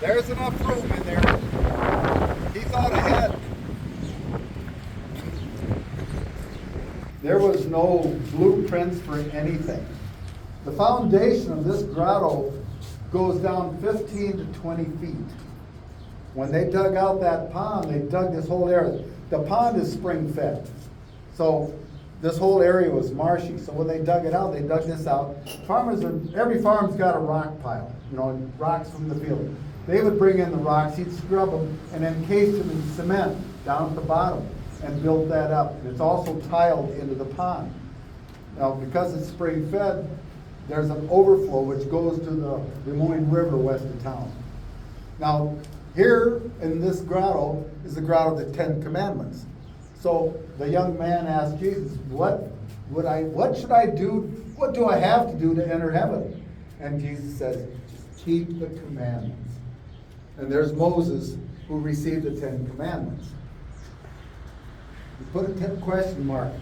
There's enough room in there. He thought ahead. There was no blueprints for anything. The foundation of this grotto goes down 15 to 20 feet. When they dug out that pond, they dug this whole area. The pond is spring fed. So this whole area was marshy. So when they dug it out, they dug this out. Every farm's got a rock pile, rocks from the field. They would bring in the rocks, he'd scrub them, and encase them in cement down at the bottom and build that up. And it's also tiled into the pond. Now, because it's spring fed, there's an overflow which goes to the Des Moines River west of town. Now, here in this grotto is the grotto of the Ten Commandments. So the young man asked Jesus, what should I do? What do I have to do to enter heaven? And Jesus says, keep the commandments. And there's Moses who received the Ten Commandments. He put a question mark.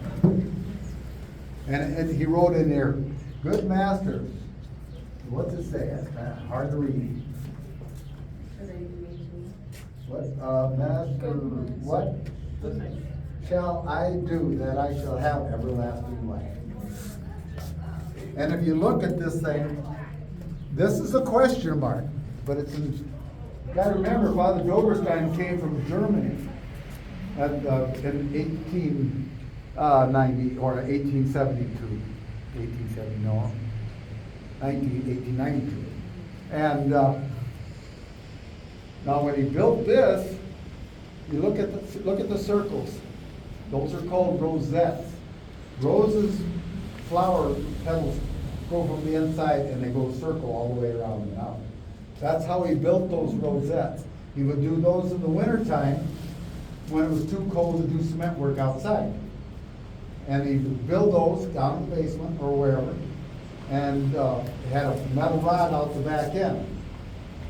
And he wrote in there, good master. What's it say? That's kind of hard to read. What, master, what shall I do that I shall have everlasting life? And if you look at this thing, this is a question mark, but it's in, you gotta remember, Father Doberstein came from Germany in 1890 or 1872. 1892. And now when he built this, you look at the circles. Those are called rosettes. Roses, flower petals go from the inside and they go circle all the way around and out. That's how he built those rosettes. He would do those in the wintertime when it was too cold to do cement work outside. And he would build those down in the basement or wherever, and had a metal rod out the back end.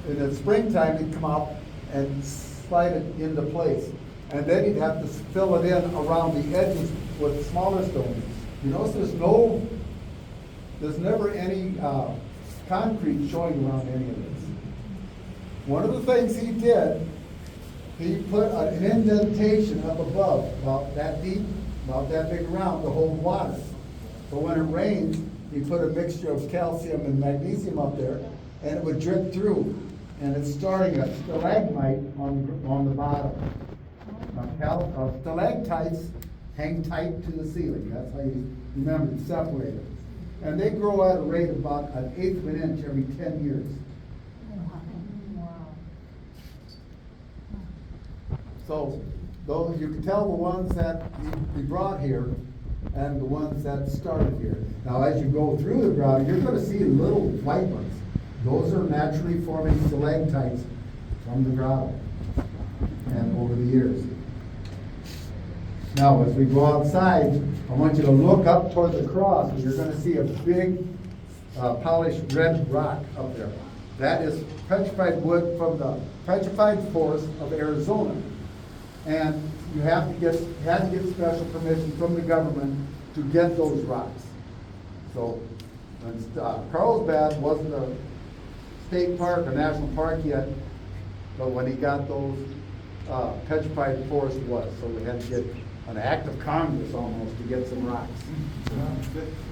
In the springtime, he'd come out and slide it into place. And then he'd have to fill it in around the edges with smaller stones. You notice there's never any concrete showing around any of this. One of the things he did, he put an indentation up above, about that deep, about that big around, to hold water. So when it rains, he put a mixture of calcium and magnesium up there, and it would drip through. And it's starting a stalagmite on the bottom. Now, stalactites hang tight to the ceiling. That's how you remember to separate them. And they grow at a rate of about 1/8 of an inch every 10 years. So, those you can tell the ones that he brought here and the ones that started here. Now, as you go through the ground, you're going to see little white ones. Those are naturally forming stalactites from the grotto and over the years. Now, as we go outside, I want you to look up toward the cross, and you're going to see a big polished red rock up there. That is petrified wood from the petrified forest of Arizona. And you had to get special permission from the government to get those rocks. So, Carlsbad wasn't a state park, a national park yet, but when he got those, petrified forest was. So we had to get an act of Congress almost to get some rocks.